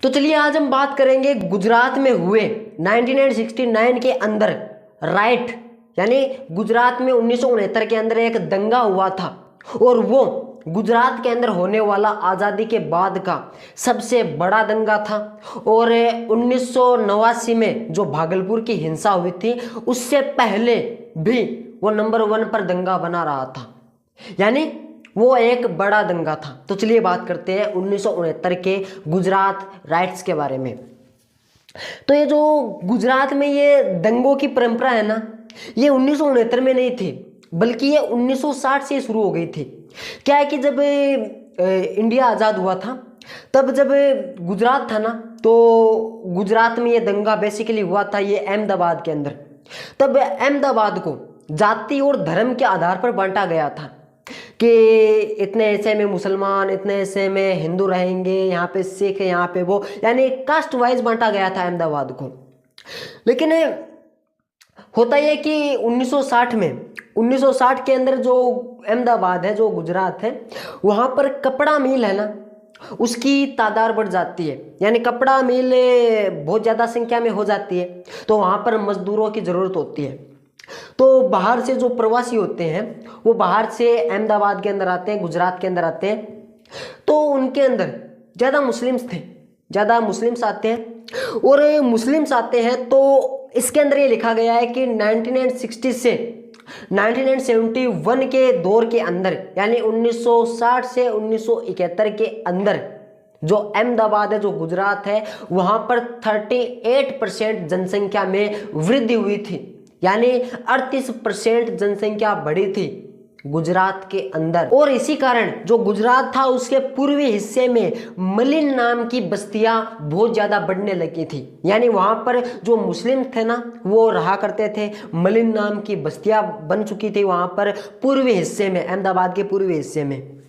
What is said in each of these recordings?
तो चलिए आज हम बात करेंगे गुजरात में हुए 1969 के अंदर राइट, यानी गुजरात में 1969 के अंदर एक दंगा हुआ था और वो गुजरात के अंदर होने वाला आज़ादी के बाद का सबसे बड़ा दंगा था। और 1989 में जो भागलपुर की हिंसा हुई थी उससे पहले भी वो नंबर 1 पर दंगा बना रहा था, यानी वो एक बड़ा दंगा था। तो चलिए बात करते हैं 1969 के गुजरात राइट्स के बारे में। तो ये जो गुजरात में ये दंगों की परंपरा है ना, ये 1969 में नहीं थी बल्कि ये 1960 से शुरू हो गई थी। क्या है कि जब इंडिया आज़ाद हुआ था तब जब गुजरात था ना, तो गुजरात में ये दंगा बेसिकली हुआ था ये अहमदाबाद के अंदर। तब अहमदाबाद को जाति और धर्म के आधार पर बांटा गया था कि इतने हिस्से में मुसलमान, इतने हिस्से में हिंदू रहेंगे, यहाँ पे सिख, यहाँ पे वो, यानी कास्ट वाइज बांटा गया था अहमदाबाद को। लेकिन होता यह कि 1960 के अंदर जो अहमदाबाद है, जो गुजरात है, वहाँ पर कपड़ा मिल है ना, उसकी तादाद बढ़ जाती है, यानी कपड़ा मिल बहुत ज़्यादा संख्या में हो जाती है, तो वहाँ पर मजदूरों की ज़रूरत होती है। तो बाहर से जो प्रवासी होते हैं वो बाहर से अहमदाबाद के अंदर आते हैं, गुजरात के अंदर आते हैं, तो उनके अंदर ज़्यादा मुस्लिम्स थे, ज़्यादा मुस्लिम्स आते हैं। और मुस्लिम्स आते हैं तो इसके अंदर ये लिखा गया है कि 1960 से 1971 के दौर के अंदर, यानी 1960 से 1971 के अंदर जो अहमदाबाद है, जो गुजरात है, वहाँ पर 38% जनसंख्या में वृद्धि हुई थी, यानी 38% जनसंख्या बढ़ी थी गुजरात के अंदर। और इसी कारण जो गुजरात था उसके पूर्वी हिस्से में मलिन नाम की बस्तियां बहुत ज्यादा बढ़ने लगी थी, यानी वहां पर जो मुस्लिम थे ना वो रहा करते थे, मलिन नाम की बस्तियां बन चुकी थी वहां पर पूर्वी हिस्से में, अहमदाबाद के पूर्वी हिस्से में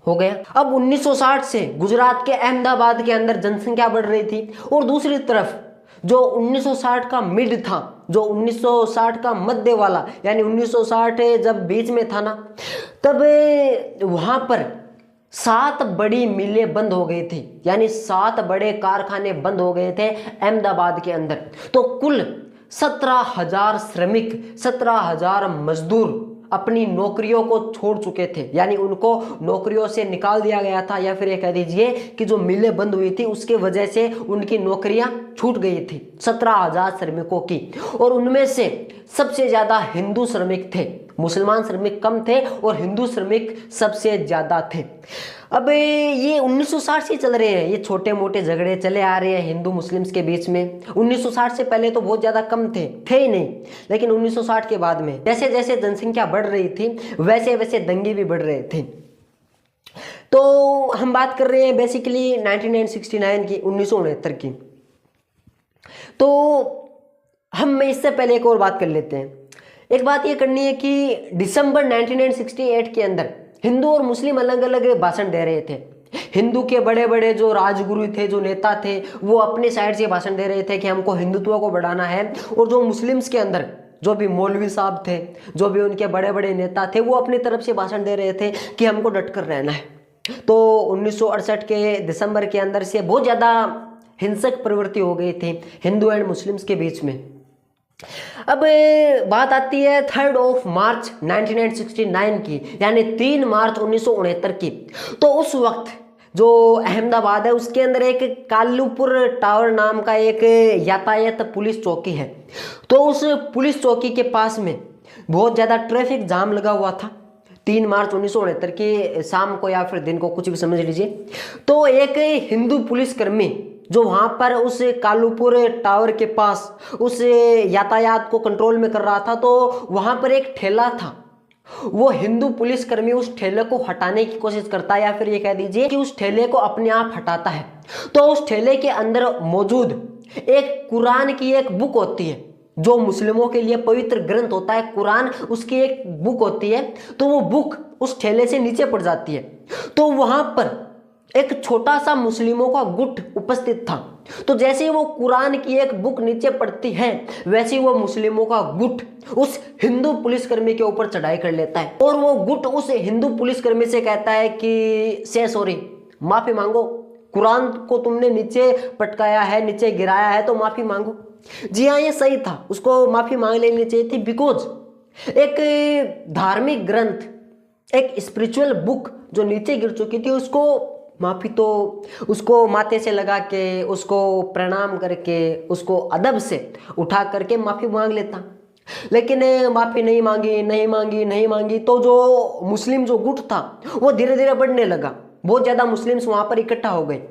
हो गया। अब 1960 से गुजरात के अहमदाबाद के अंदर जनसंख्या बढ़ रही थी और दूसरी तरफ जो 1960 का मिड था, जो 1960 का मध्य वाला, यानी 1960 जब बीच में था ना, तब वहां पर 7 बड़ी मिलें बंद हो गई थी, यानी 7 बड़े कारखाने बंद हो गए थे अहमदाबाद के अंदर। तो कुल 17,000 श्रमिक, 17,000 मजदूर अपनी नौकरियों को छोड़ चुके थे, यानी उनको नौकरियों से निकाल दिया गया था, या फिर ये कह दीजिए कि जो मिलें बंद हुई थी उसके वजह से उनकी नौकरियां छूट गई थी 17,000 श्रमिकों की। और उनमें से सबसे ज्यादा हिंदू श्रमिक थे, मुसलमान श्रमिक कम थे और हिंदू श्रमिक सबसे ज्यादा थे। अब ये 1960 से चल रहे हैं, ये छोटे मोटे झगड़े चले आ रहे हैं हिंदू मुस्लिम्स के बीच में। 1960 से पहले तो बहुत ज़्यादा कम थे ही नहीं, लेकिन 1960 के बाद में जैसे जैसे जनसंख्या बढ़ रही थी वैसे वैसे दंगे भी बढ़ रहे थे। तो हम बात कर रहे हैं बेसिकली 1969 की, 1969 की। तो हम इससे पहले एक और बात कर लेते हैं। एक बात ये करनी है कि दिसंबर 1968 के अंदर हिंदू और मुस्लिम अलग अलग भाषण दे रहे थे। हिंदू के बड़े बड़े जो राजगुरु थे, जो नेता थे, वो अपने साइड से भाषण दे रहे थे कि हमको हिंदुत्व को बढ़ाना है, और जो मुस्लिम्स के अंदर जो भी मौलवी साहब थे, जो भी उनके बड़े बड़े नेता थे, वो अपनी तरफ से भाषण दे रहे थे कि हमको डटकर रहना है। तो 1968 के दिसंबर के अंदर से बहुत ज़्यादा हिंसक प्रवृत्ति हो गई थी हिंदू एंड मुस्लिम्स के बीच में। अब बात आती है 3 मार्च 1969 की, यानी 3 मार्च 1969 की। तो उस वक्त जो अहमदाबाद है उसके अंदर एक कालूपुर टावर नाम का एक यातायात पुलिस चौकी है। तो उस पुलिस चौकी के पास में बहुत ज़्यादा ट्रैफिक जाम लगा हुआ था 3 मार्च 1969 की शाम को, या फिर दिन को, कुछ भी समझ लीजिए। तो एक हिंदू पुलिसकर्मी जो वहां पर उस कालूपुर टावर के पास उस यातायात को कंट्रोल में कर रहा था, तो वहां पर एक ठेला था। वो हिंदू पुलिसकर्मी उस ठेले को हटाने की कोशिश करता है, या फिर ये कह दीजिए कि उस ठेले को अपने आप हटाता है। तो उस ठेले के अंदर मौजूद एक कुरान की एक बुक होती है, जो मुस्लिमों के लिए पवित्र ग्रंथ होता है कुरान, उसकी एक बुक होती है। तो वो बुक उस ठेले से नीचे पड़ जाती है। तो वहां पर एक छोटा सा मुस्लिमों का गुट उपस्थित था। तो जैसे ही वो कुरान की एक बुक नीचे पड़ती है, वैसे ही वो मुस्लिमों का गुट उस हिंदू पुलिसकर्मी के ऊपर चढ़ाई कर लेता है, और वो गुट उस हिंदू पुलिसकर्मी से कहता है कि से सॉरी, माफी मांगो, कुरान को तुमने नीचे पटकाया है, नीचे गिराया है, तो माफी मांगो। जी हाँ, ये सही था, उसको माफी मांग लेनी चाहिए थी। बिकॉज एक धार्मिक ग्रंथ, एक स्पिरिचुअल बुक जो नीचे गिर चुकी थी, उसको माफी तो उसको माथे से लगा के, उसको प्रणाम करके, उसको अदब से उठा करके माफी मांग लेता, लेकिन माफी नहीं मांगी, नहीं मांगी, नहीं मांगी। तो जो मुस्लिम जो गुट था वो धीरे धीरे बढ़ने लगा, बहुत ज्यादा मुस्लिम्स वहां पर इकट्ठा हो गए।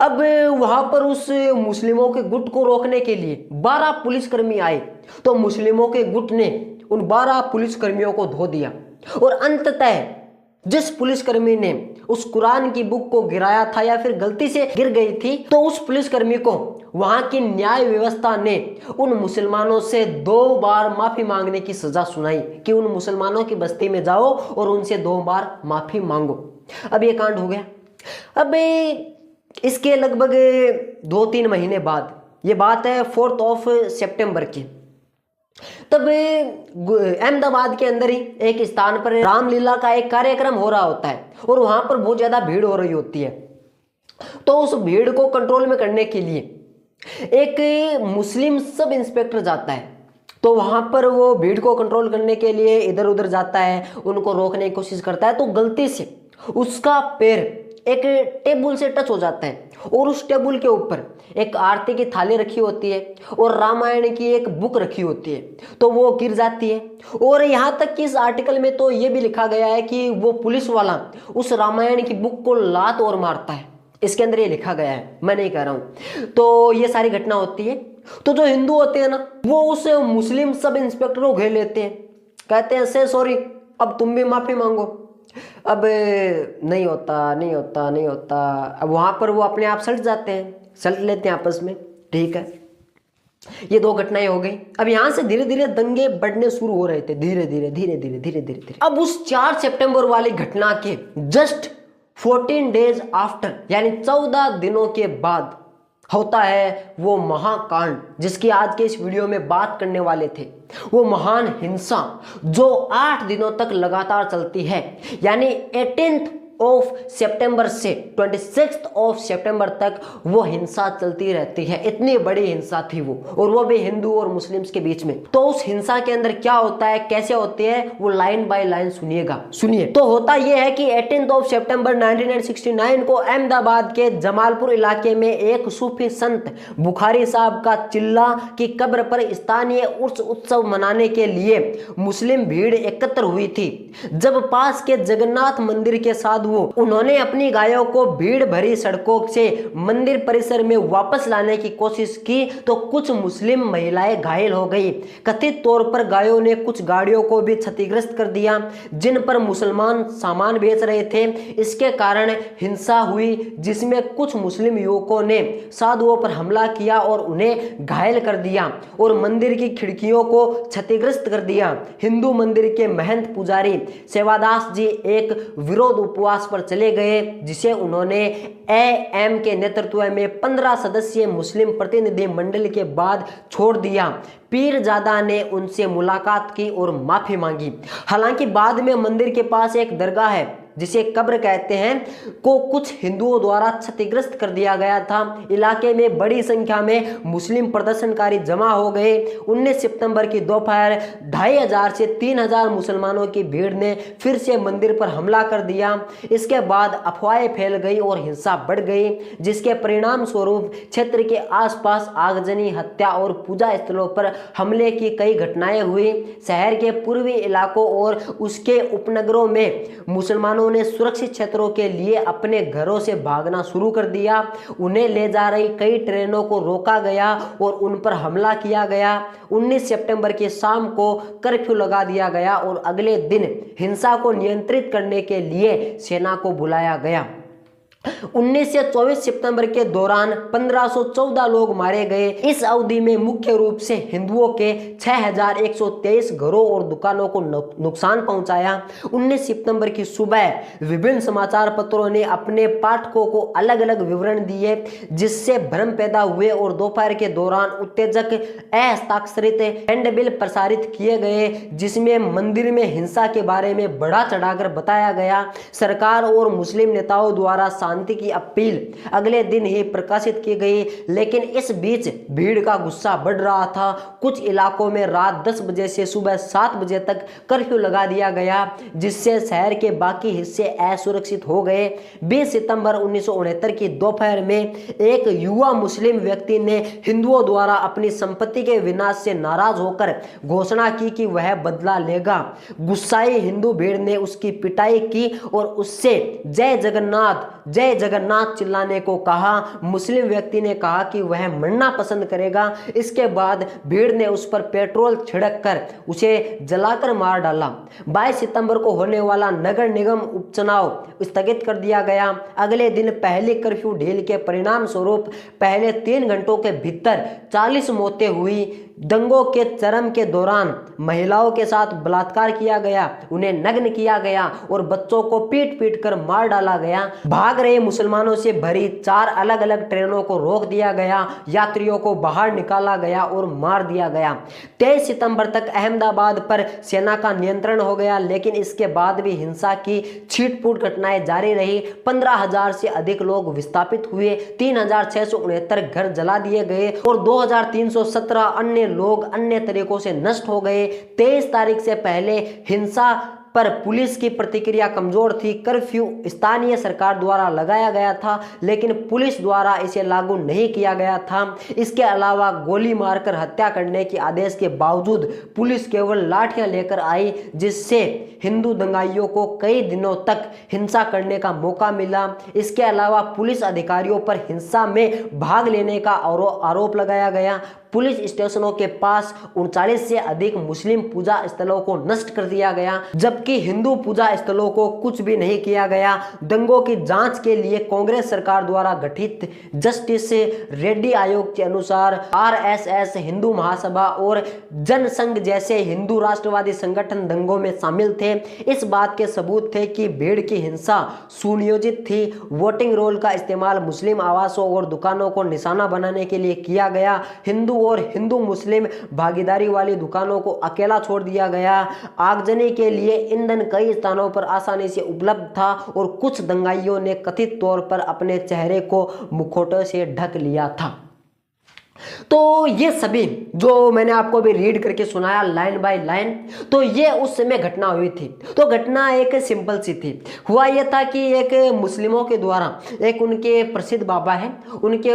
अब वहां पर उस मुस्लिमों के गुट को रोकने के लिए 12 पुलिसकर्मी आए, तो मुस्लिमों के गुट ने उन 12 पुलिसकर्मियों को धो दिया, और अंततः जिस पुलिसकर्मी ने उस कुरान की बुक को गिराया था या फिर गलती से गिर गई थी, तो उस पुलिसकर्मी को वहां की न्याय व्यवस्था ने उन मुसलमानों से 2 बार माफी मांगने की सजा सुनाई कि उन मुसलमानों की बस्ती में जाओ और उनसे 2 बार माफी मांगो। अब ये कांड हो गया। अब इसके लगभग 2-3 महीने बाद, ये बात है 4 सितंबर की, तब अहमदाबाद के अंदर ही एक स्थान पर रामलीला का एक कार्यक्रम हो रहा होता है, और वहां पर बहुत ज्यादा भीड़ हो रही होती है। तो उस भीड़ को कंट्रोल में करने के लिए एक मुस्लिम सब इंस्पेक्टर जाता है। तो वहां पर वो भीड़ को कंट्रोल करने के लिए इधर उधर जाता है, उनको रोकने की कोशिश करता है। तो गलती से उसका पैर एक टेबल से टच हो जाता है, और उस टेबल के ऊपर एक आरती की थाली रखी होती है और रामायण की एक बुक रखी होती है, तो वो गिर जाती है। और यहाँ तक कि इस आर्टिकल में तो ये भी लिखा गया है कि वो पुलिस वाला उस रामायण की बुक को लात और मारता है, इसके अंदर ये लिखा गया है, मैं नहीं कह रहा हूं। तो ये सारी घटना होती है। तो जो हिंदू होते हैं ना, वो उस मुस्लिम सब इंस्पेक्टर को घेर लेते हैं, कहते हैं से सॉरी, अब तुम भी माफी मांगो। अब नहीं होता, नहीं होता, नहीं होता। अब वहां पर वो अपने आप सल्ट जाते हैं, सल्ट लेते हैं आपस में, ठीक है। ये 2 घटनाएं हो गई। अब यहां से धीरे धीरे दंगे बढ़ने शुरू हो रहे थे, धीरे धीरे धीरे धीरे धीरे धीरे धीरे। अब उस 4 सितंबर वाली घटना के जस्ट 14 डेज आफ्टर, यानी 14 दिनों के बाद होता है वो महाकांड जिसकी आज के इस वीडियो में बात करने वाले थे। वो महान हिंसा जो 8 दिनों तक लगातार चलती है, यानी 18 सितंबर से 26 सितंबर तक वो हिंसा चलती रहती है। इतनी बड़ी हिंसा थी वो, और वो भी हिंदू और मुस्लिम्स के बीच में। तो उस हिंसा के अंदर क्या होता है, कैसे होती है, वो लाइन बाय लाइन सुनिएगा, सुनिए। तो होता यह है कि 18 सितंबर 1969 को अहमदाबाद के जमालपुर इलाके में एक सूफी संत बुखारी साहब का चिल्ला की कब्र पर स्थानीय उर्स उत्सव मनाने के लिए मुस्लिम भीड़ एकत्र हुई थी। जब पास के जगन्नाथ मंदिर के साथ उन्होंने अपनी गायों को भीड़ भरी सड़कों से मंदिर परिसर में वापस लाने की कोशिश की, तो कुछ मुस्लिम महिलाएं घायल हो गई। कथित तौर पर गायों ने कुछ गाड़ियों को भी क्षतिग्रस्त कर दिया जिन पर मुसलमान सामान बेच रहे थे। इसके कारण हिंसा हुई, जिसमें कुछ मुस्लिम युवकों ने साधुओं पर हमला किया और उन्हें घायल कर दिया और मंदिर की खिड़कियों को क्षतिग्रस्त कर दिया। हिंदू मंदिर के महंत पुजारी सेवादास जी एक विरोध उपवास पर चले गए, जिसे उन्होंने एएम के नेतृत्व में 15 सदस्यीय मुस्लिम प्रतिनिधि मंडल के बाद छोड़ दिया। पीरजादा ने उनसे मुलाकात की और माफी मांगी। हालांकि बाद में मंदिर के पास एक दरगाह है जिसे कब्र कहते हैं, को कुछ हिंदुओं द्वारा क्षतिग्रस्त कर दिया गया था। इलाके में बड़ी संख्या में मुस्लिम प्रदर्शनकारी जमा हो गए। 19 सितंबर की दोपहर 2500 से 3000 मुसलमानों की भीड़ ने फिर से मंदिर पर हमला कर दिया। इसके बाद अफवाहें फैल गई और हिंसा बढ़ गई, जिसके परिणाम स्वरूप क्षेत्र के आसपास आगजनी, हत्या और पूजा स्थलों पर हमले की कई घटनाएं हुई। शहर के पूर्वी इलाकों और उसके उपनगरों में मुसलमानों ने सुरक्षित क्षेत्रों के लिए अपने घरों से भागना शुरू कर दिया। उन्हें ले जा रही कई ट्रेनों को रोका गया और उन पर हमला किया गया। 19 सितंबर की शाम को कर्फ्यू लगा दिया गया और अगले दिन हिंसा को नियंत्रित करने के लिए सेना को बुलाया गया। 19 से 24 सितंबर के दौरान 1514 लोग मारे गए। इस अवधि में मुख्य रूप से हिंदुओं के 6123 घरों और दुकानों को नुकसान पहुंचाया। 19 सितंबर की सुबह विभिन्न समाचार पत्रों ने अपने पाठकों को अलग अलग विवरण दिए, जिससे भ्रम पैदा हुए और दोपहर के दौरान उत्तेजक अहस्ताक्षरित हैंडबिल प्रसारित किए गए, जिसमें मंदिर में हिंसा के बारे में बढ़ा चढ़ाकर बताया गया। सरकार और मुस्लिम नेताओं द्वारा शांति की अपील अगले दिन ही प्रकाशित की गई। लेकिन इस बीच भीड़ का गुस्सा बढ़ रहा था। कुछ इलाकों में रात 10 बजे से सुबह 7 बजे तक कर्फ्यू लगा दिया गया, जिससे शहर के बाकी हिस्से असुरक्षित हो गए। 20 सितंबर 1969 की दोपहर में एक युवा मुस्लिम व्यक्ति ने हिंदुओं द्वारा अपनी संपत्ति के विनाश से नाराज होकर घोषणा की कि वह बदला लेगा। गुस्साई हिंदू भीड़ ने उसकी पिटाई की और उससे जय जगन्नाथ चिल्लाने को कहा। मुस्लिम व्यक्ति ने कहा कि वह मरना पसंद करेगा। इसके बाद भीड़ ने उस पर पेट्रोल छिड़क कर उसे जलाकर मार डाला। 22 सितंबर को होने वाला नगर निगम उपचुनाव स्थगित कर दिया गया। अगले दिन पहली कर्फ्यू ढील के परिणाम स्वरूप पहले 3 घंटों के भीतर 40 मौतें हुई। दंगों के चरम के दौरान महिलाओं के साथ बलात्कार किया गया, उन्हें नग्न किया गया और बच्चों को पीट पीट कर मार डाला गया। भाग रहे मुसलमानों से भरी 4 अलग अलग ट्रेनों को रोक दिया गया, यात्रियों को बाहर निकाला गया और मार दिया गया। 23 सितंबर तक अहमदाबाद पर सेना का नियंत्रण हो गया, लेकिन इसके बाद भी हिंसा की छीटपूट घटनाएं जारी रही। 15,000 से अधिक लोग विस्थापित हुए, 3,669 घर जला दिए गए और 2,317 अन्य लोग अन्य तरीकों से नष्ट हो गए। 23 तारीख से पहले हिंसा पर पुलिस की प्रतिक्रिया कमजोर थी। कर्फ्यू स्थानीय सरकार द्वारा लगाया गया था, लेकिन पुलिस द्वारा इसे लागू नहीं किया गया था। इसके अलावा गोली मारकर हत्या करने के आदेश के बावजूद पुलिस केवल लाठियां लेकर आई, जिससे हिंदू दंगाइयों को कई दिनों तक हिंसा करने का मौका मिला। इसके अलावा पुलिस अधिकारियों पर हिंसा में भाग लेने का आरोप लगाया गया। पुलिस स्टेशनों के पास 39 से अधिक मुस्लिम पूजा स्थलों को नष्ट कर दिया गया, जबकि हिंदू पूजा स्थलों को कुछ भी नहीं किया गया। दंगों की जांच के लिए कांग्रेस सरकार द्वारा गठित जस्टिस रेड्डी आयोग के अनुसार आरएसएस, हिंदू महासभा और जनसंघ जैसे हिंदू राष्ट्रवादी संगठन दंगों में शामिल थे। इस बात के सबूत थे कि भीड़ की हिंसा सुनियोजित थी। वोटिंग रोल का इस्तेमाल मुस्लिम आवासों और दुकानों को निशाना बनाने के लिए किया गया। हिंदू और हिंदू मुस्लिम भागीदारी वाली दुकानों को अकेला छोड़ दिया गया। आगजनी के लिए ईंधन कई स्थानों पर आसानी से उपलब्ध था और कुछ दंगाइयों ने कथित तौर पर अपने चेहरे को मुखौटे से ढक लिया था। तो ये सभी जो मैंने आपको अभी रीड करके सुनाया लाइन बाय लाइन, तो ये उस समय घटना हुई थी। तो घटना एक सिंपल सी थी। हुआ यह था कि एक मुस्लिमों के द्वारा एक उनके प्रसिद्ध बाबा है, उनके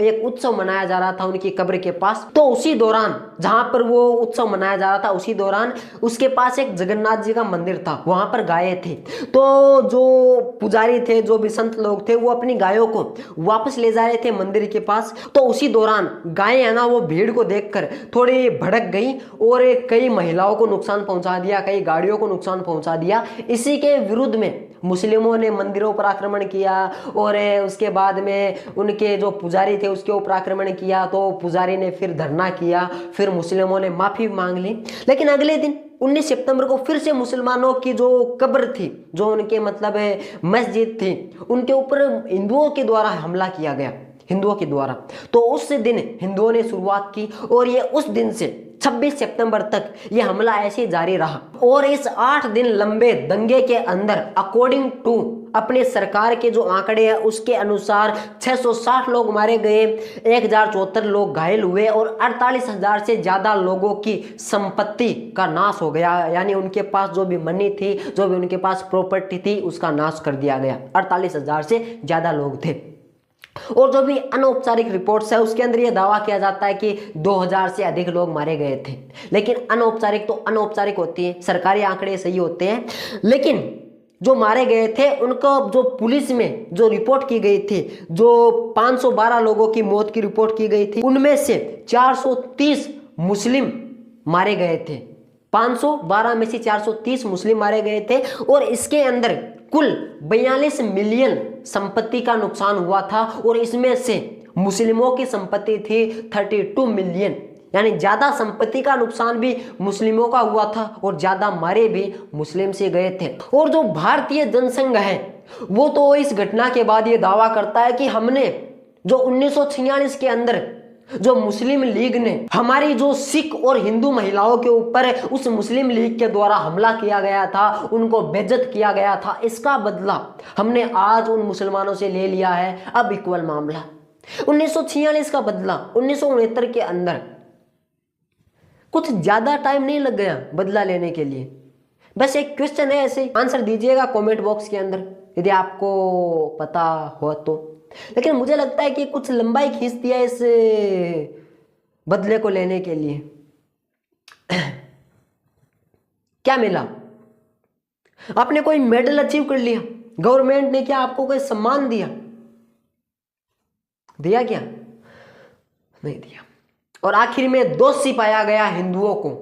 एक उत्सव मनाया जा रहा था उनकी कब्र के पास। तो उसी दौरान जहां पर वो उत्सव मनाया जा रहा था, उसी दौरान उसके पास एक जगन्नाथ जी का मंदिर था, वहां पर गायें थी। तो जो पुजारी थे, जो भी संत लोग थे, वो अपनी गायों को वापस ले जा रहे थे मंदिर के पास। तो उसी दौरान गायें है ना, वो भीड़ को देखकर थोड़ी भड़क गई और कई महिलाओं को नुकसान पहुंचा दिया, कई गाड़ियों को नुकसान पहुंचा दिया। इसी के विरुद्ध में मुस्लिमों ने मंदिरों पर आक्रमण किया और उसके बाद में उनके जो पुजारी थे उसके ऊपर आक्रमण किया। तो पुजारी ने फिर धरना किया, फिर मुस्लिमों ने माफी मांग ली। लेकिन अगले दिन 19 सितंबर को फिर से मुसलमानों की जो कब्र थी, जो उनके मतलब मस्जिद थी, उनके ऊपर हिंदुओं के द्वारा हमला किया गया, हिंदुओं के द्वारा। तो उस दिन हिंदुओं ने शुरुआत की और ये उस दिन से 26 सितंबर तक ये हमला ऐसे जारी रहा। और इस 8 दिन लंबे दंगे के अंदर अकॉर्डिंग टू अपने सरकार के जो आंकड़े हैं उसके अनुसार 660 लोग मारे गए, 1074 लोग घायल हुए और 48,000 से ज्यादा लोगों की संपत्ति का नाश हो गया। यानी उनके पास जो भी मनी थी, जो भी उनके पास प्रॉपर्टी थी, उसका नाश कर दिया गया। 48,000 से ज्यादा लोग थे। और जो भी अनौपचारिक रिपोर्ट्स है उसके अंदर यह दावा किया जाता है कि 2000 से अधिक लोग मारे गए थे। लेकिन अनौपचारिक तो अनौपचारिक होती है, सरकारी आंकड़े सही होते हैं। लेकिन जो मारे गए थे उनको जो पुलिस में जो रिपोर्ट की गई थी, जो 512 लोगों की मौत की रिपोर्ट की गई थी, उनमें से 430 मुस्लिम मारे गए थे। 512 में से 430 मुस्लिम मारे गए थे और इसके अंदर कुल 42 मिलियन संपत्ति का नुकसान हुआ था और इसमें से मुस्लिमों की संपत्ति थी 32 मिलियन। यानी ज्यादा संपत्ति का नुकसान भी मुस्लिमों का हुआ था और ज्यादा मारे भी मुस्लिम से गए थे। और जो भारतीय जनसंघ है वो तो इस घटना के बाद ये दावा करता है कि हमने जो 1946 के अंदर जो मुस्लिम लीग ने हमारी जो सिख और हिंदू महिलाओं के ऊपर उस मुस्लिम लीग के द्वारा हमला किया गया था, उनको बेइज्जत किया गया था, इसका बदला हमने आज उन मुसलमानों से ले लिया है। अब इक्वल मामला 1946 का बदला 1969 के अंदर, कुछ ज्यादा टाइम नहीं लग गया बदला लेने के लिए। बस एक क्वेश्चन है, ऐसे आंसर दीजिएगा कमेंट बॉक्स के अंदर यदि आपको पता हो तो। लेकिन मुझे लगता है कि कुछ लंबाई खींच दिया इस बदले को लेने के लिए। क्या मिला? आपने कोई मेडल अचीव कर लिया, गवर्नमेंट ने क्या आपको कोई सम्मान दिया? दिया क्या? नहीं दिया। और आखिर में दोषी पाया गया हिंदुओं को,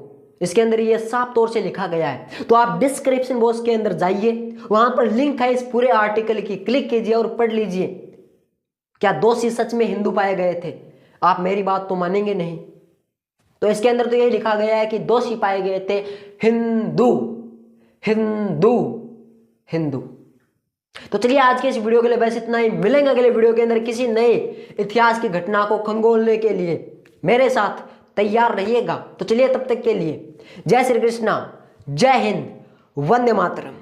इसके अंदर ये साफ तौर से लिखा गया है। तो आप डिस्क्रिप्शन बॉक्स के अंदर जाइए, वहां पर लिंक है इस पूरे आर्टिकल की, क्लिक कीजिए और पढ़ लीजिए क्या दोषी सच में हिंदू पाए गए थे। आप मेरी बात तो मानेंगे नहीं। तो इसके अंदर तो यही लिखा गया है कि दोषी पाए गए थे हिंदू हिंदू हिंदू। तो चलिए आज के इस वीडियो के लिए बस इतना ही। मिलेंगे अगले वीडियो के अंदर किसी नए इतिहास की घटना को खंगोलने के लिए। मेरे साथ तैयार रहिएगा। तो चलिए तब तक के लिए जय श्री कृष्णा, जय हिंद, वंदे मातरम।